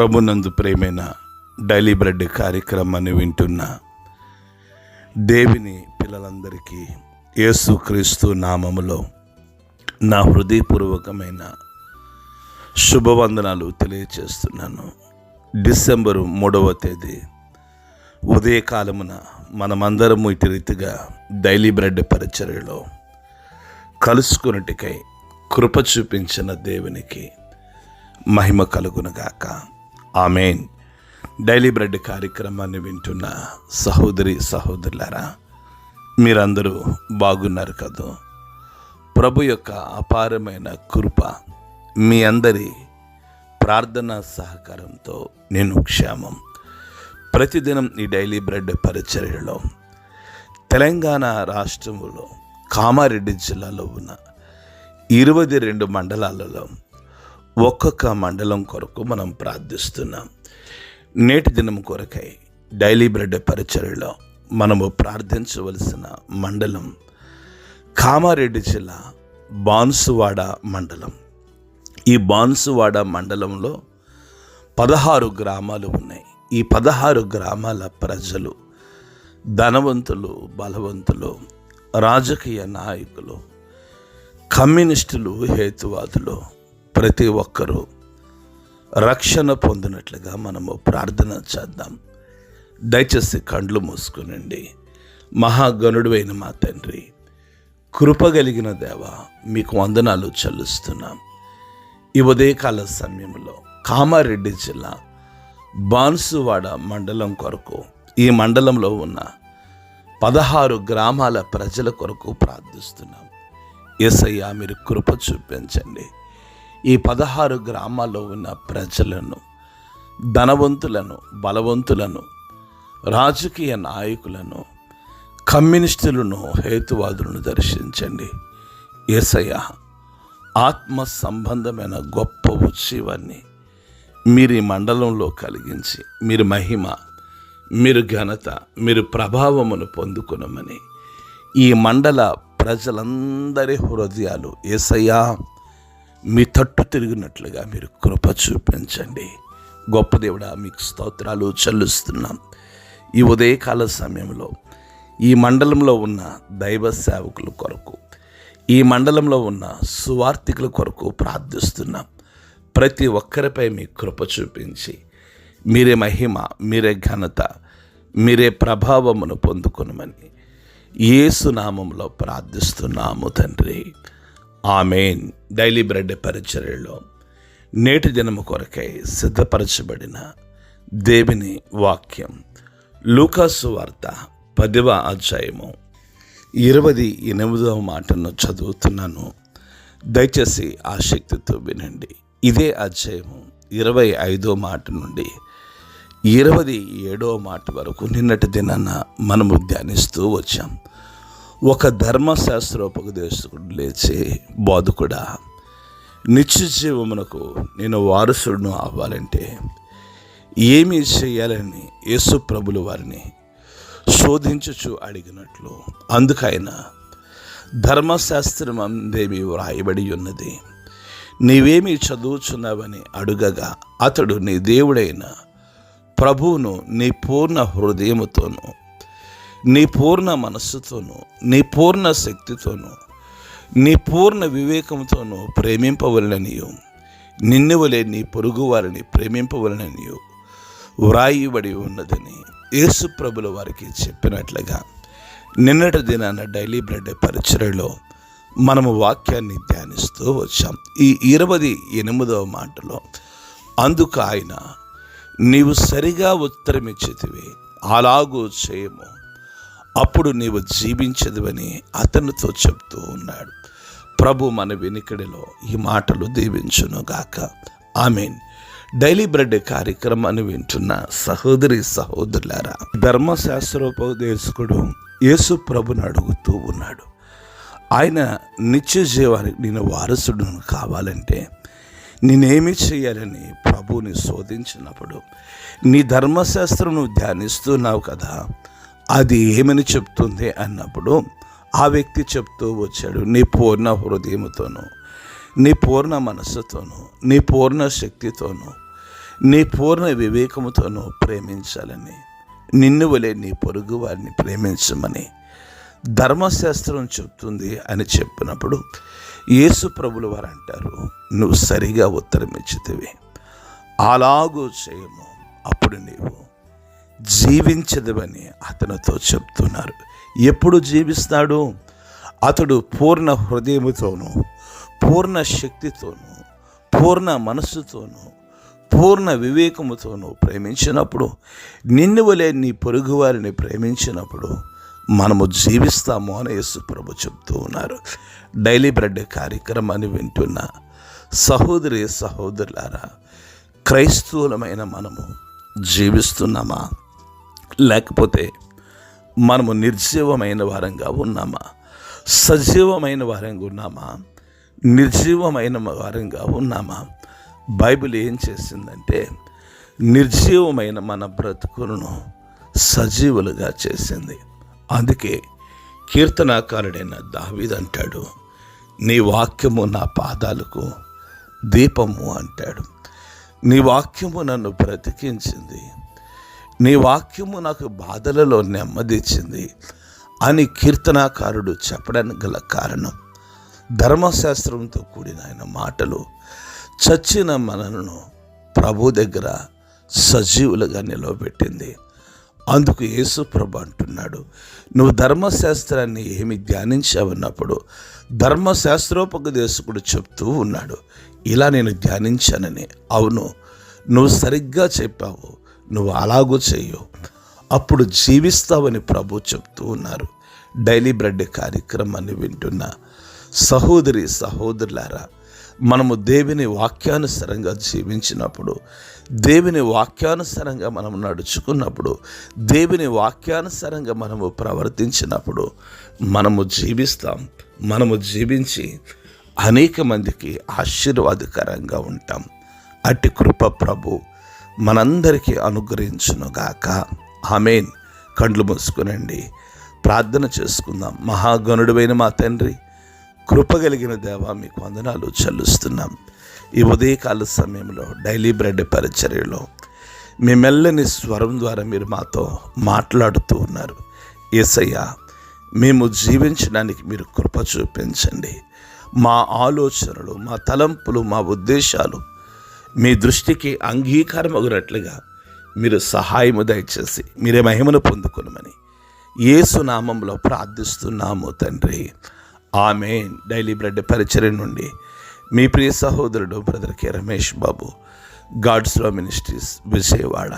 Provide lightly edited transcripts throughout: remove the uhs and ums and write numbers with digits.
ప్రభునందు ప్రేమైన daily bread కార్యక్రమాన్ని వింటున్న దేవుని పిల్లలందరికీ యేసుక్రీస్తు నామములో నా హృదయపూర్వకమైన శుభవందనాలు తెలియచేస్తున్నాను. డిసెంబరు 3వ తేదీ ఉదయకాలమున మనమందరము ఇటు రీతిగా డైలీ బ్రెడ్ పరిచర్యలో కలుసుకున్నట్టుకై కృప చూపించిన దేవునికి మహిమ కలుగునుగాక. ఆమేన్. డైలీ బ్రెడ్ కార్యక్రమాన్ని వింటున్న సహోదరి సహోదరులారా, మీరందరూ బాగున్నారు కదా? ప్రభు యొక్క అపారమైన కృప మీ అందరి ప్రార్థనా సహకారంతో నేను క్షేమం. ప్రతిదినం ఈ డైలీ బ్రెడ్ పరిచర్యలో తెలంగాణ రాష్ట్రంలో కామారెడ్డి జిల్లాలో ఉన్న 22 మండలాలలో ఒక్కొక్క మండలం కొరకు మనం ప్రార్థిస్తున్నాం. నేటి దినం కొరకై డైలీ బ్రెడ్ పరిచర్యలో మనము ప్రార్థించవలసిన మండలం కామారెడ్డి జిల్లా బాన్సువాడ మండలం. ఈ బాన్సువాడ మండలంలో 16 గ్రామాలు ఉన్నాయి. ఈ 16 గ్రామాల ప్రజలు ధనవంతులు, బలవంతులు, రాజకీయ నాయకులు, కమ్యూనిస్టులు, హేతువాదులు ప్రతి ఒక్కరూ రక్షణ పొందినట్లుగా మనము ప్రార్థన చేద్దాం. దయచేసి కండ్లు మూసుకునండి. మహాగణుడు అయిన మా తండ్రి, కృపగలిగిన దేవ, మీకు వందనాలు చెల్లిస్తున్నాం. ఈ ఉదయకాల సమయంలో కామారెడ్డి జిల్లా బాన్సువాడ మండలం కొరకు, ఈ మండలంలో ఉన్న 16 గ్రామాల ప్రజల కొరకు ప్రార్థిస్తున్నాం. యేసయ్యా, మీరు కృప చూపించండి. ఈ 16 గ్రామాల్లో ఉన్న ప్రజలను, ధనవంతులను, బలవంతులను, రాజకీయ నాయకులను, కమ్యూనిస్టులను, హేతువాదులను దర్శించండి. యేసయ్యా, ఆత్మ సంబంధమైన గొప్ప ఉత్సవాన్ని మీరు ఈ మండలంలో కలిగించి, మీరు మహిమ, మీరు ఘనత, మీరు ప్రభావమును పొందుకునమని ఈ మండల ప్రజలందరి హృదయాలు యేసయ్యా మీ తట్టు తిరిగినట్లుగా మీరు కృప చూపించండి. గొప్ప దేవుడా, మీకు స్తోత్రాలు చెల్లిస్తున్నాం. ఈ ఉదయకాల సమయంలో ఈ మండలంలో ఉన్న దైవ సేవకుల కొరకు, ఈ మండలంలో ఉన్న సువార్థికుల కొరకు ప్రార్థిస్తున్నాం. ప్రతి ఒక్కరిపై మీ కృప చూపించి మీరే మహిమ, మీరే ఘనత, మీరే ప్రభావమును పొందుకొనమని యేసు నామములో ప్రార్థిస్తున్నాము తండ్రి. ఆమేన్. డైలీ బ్రెడ్ పరిచర్యలో నేటి దినము కొరకై సిద్ధపరచబడిన దేవుని వాక్యం లూకాసు వార్త 10వ అధ్యాయము 28వ మాటను చదువుతున్నాను. దయచేసి ఆసక్తితో వినండి. ఇదే అధ్యాయము 25వ మాట నుండి 27వ మాట వరకు నిన్నటి దినాన మనము ధ్యానిస్తూ వచ్చాం. ఒక ధర్మశాస్త్రోపదేశకుడు లేచి, బోధకుడా, నిత్య జీవమునకు నేను వారసుడును అవ్వాలంటే ఏమి చేయాలని యేసు ప్రభులు వారిని శోధించుచు అడిగినట్లు, అందుకైన ధర్మశాస్త్రం అందేమి వ్రాయబడి ఉన్నది, నీవేమి చదువుచున్నావని అడుగగా, అతడు నీ దేవుడైన ప్రభువును నీ పూర్ణ హృదయముతోనూ, నీ పూర్ణ మనస్సుతోనూ, నీ పూర్ణ శక్తితోనూ, నీ పూర్ణ వివేకంతోనూ ప్రేమింపవలననియు, నిన్ను వలె నీ పొరుగు వారిని ప్రేమింపవలననియు వ్రాయబడి ఉన్నదని యేసు ప్రభుల వారికి చెప్పినట్లుగా నిన్నటి దినాన డైలీ బ్రెడ్ పరిచర్యలో మనము వాక్యాన్ని ధ్యానిస్తూ వచ్చాం. ఈ 28వ మాటలో, అందుకు ఆయన, నీవు సరిగా ఉత్తరమిచ్చితివి, అలాగూ చేయము, అప్పుడు నీవు జీవించదువని అతనితో చెప్తూ ఉన్నాడు. ప్రభు మన వెనుకడిలో ఈ మాటలు దీవించునుగాక. ఆమేన్. డైలీ బ్రెడ్ కార్యక్రమాన్ని వింటున్న సహోదరి సహోదరులారా, ధర్మశాస్త్రోపదేశకుడు యేసు ప్రభుని అడుగుతూ ఉన్నాడు. ఆయన నిత్య జీవానికి నేను వారసుడును కావాలంటే నేనేమి చేయాలని ప్రభువుని శోధించినప్పుడు, నీ ధర్మశాస్త్రం నువ్వు ధ్యానిస్తున్నావు కదా, అది ఏమని చెప్తుంది అన్నప్పుడు ఆ వ్యక్తి చెప్తూ వచ్చాడు, నీ పూర్ణ హృదయముతోనూ, నీ పూర్ణ మనస్సుతోనూ, నీ పూర్ణ శక్తితోనూ, నీ పూర్ణ వివేకముతోనూ ప్రేమించాలని, నిన్ను వలె నీ పొరుగు వారిని ప్రేమించమని ధర్మశాస్త్రం చెప్తుంది అని చెప్పినప్పుడు యేసు ప్రభులు వారు అంటారు, నువ్వు సరిగా ఉత్తరం ఇచ్చితివి, అలాగూ చేయము, అప్పుడు నీవు జీవించదువని అతనితో చెప్తున్నారు. ఎప్పుడు జీవిస్తాడు? అతడు పూర్ణ హృదయముతోనూ, పూర్ణ శక్తితోనూ, పూర్ణ మనస్సుతోనూ, పూర్ణ వివేకముతోనూ ప్రేమించినప్పుడు, నిన్ను వలె నీ పొరుగు వారిని ప్రేమించినప్పుడు మనము జీవిస్తాము అని యేసు ప్రభు చెప్తూ ఉన్నారు. డైలీ బ్రెడ్ కార్యక్రమాన్ని వింటున్న సహోదరి సహోదరులారా, క్రైస్తవులమైన మనము జీవిస్తున్నామా, లేకపోతే మనము నిర్జీవమైన వారంగా ఉన్నామా? సజీవమైన వారంగా ఉన్నామా? నిర్జీవమైన వారంగా ఉన్నామా? బైబిల్ ఏం చేసిందంటే నిర్జీవమైన మన బ్రతుకులను సజీవులుగా చేసింది. అందుకే కీర్తనాకారుడైన దావీదు అంటాడు, నీ వాక్యము నా పాదాలకు దీపము అంటాడు. నీ వాక్యము నన్ను బ్రతికించింది, నీ వాక్యము నాకు బాధలలో నెమ్మదిచ్చింది అని కీర్తనాకారుడు చెప్పడానికి గల కారణం, ధర్మశాస్త్రంతో కూడిన ఆయన మాటలు చచ్చిన మనలను ప్రభు దగ్గర సజీవులుగా నిలవబెట్టింది. అందుకు యేసు ప్రభు అంటున్నాడు, నువ్వు ధర్మశాస్త్రాన్ని ఏమి ధ్యానించావన్నప్పుడు ధర్మశాస్త్రోపదేశకుడు చెప్తూ ఉన్నాడు, ఇలా నేను ధ్యానించానని. అవును, నువ్వు సరిగ్గా చెప్పావు, నువ్వు అలాగూ చెయ్యు, అప్పుడు జీవిస్తావని ప్రభు చెప్తూ ఉన్నారు. డైలీ బ్రెడ్ కార్యక్రమాన్ని వింటున్న సహోదరి సహోదరులారా, మనము దేవుని వాక్యానుసారంగా జీవించినప్పుడు, దేవుని వాక్యానుసారంగా మనం నడుచుకున్నప్పుడు, దేవుని వాక్యానుసారంగా మనము ప్రవర్తించినప్పుడు మనము జీవిస్తాం. మనము జీవించి అనేక మందికి ఆశీర్వాదకరంగా ఉంటాం. అట్టి కృప ప్రభు మనందరికీ అనుగ్రహించునుగాక. ఆమేన్. కండ్లు మూసుకునండి, ప్రార్థన చేసుకుందాం. మహాగణుడైన మా తండ్రి, కృపగలిగిన దేవా, మీకు వందనాలు చెల్లిస్తున్నాం. ఈ ఉదయకాల సమయంలో డైలీ బ్రెడ్ పరిచర్యలో మీ మెల్లని స్వరం ద్వారా మీరు మాతో మాట్లాడుతూ ఉన్నారు. యేసయ్యా, మేము జీవించడానికి మీరు కృప చూపించండి. మా ఆలోచనలు, మా తలంపులు, మా ఉద్దేశాలు మీ దృష్టికి అంగీకారమగునట్లుగా మీరు సహాయము దయచేసి మీరే మహిమను పొందుకొనమని యేసు నామంలో ప్రార్థిస్తున్నాము తండ్రి. ఆమేన్. డైలీ బ్రెడ్ పరిచర్య నుండి మీ ప్రియ సహోదరుడు brother K Ramesh Babu, God's love ministries, Vijayawada.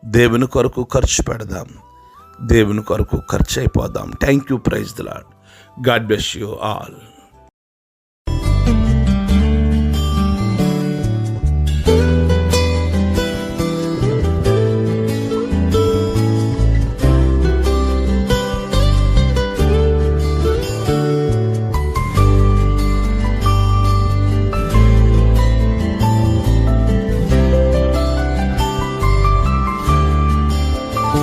దేవుని కొరకు ఖర్చు పెడదాం, దేవుని కొరకు ఖర్చు అయిపోదాం. Thank you. Praise the Lord. God bless you all.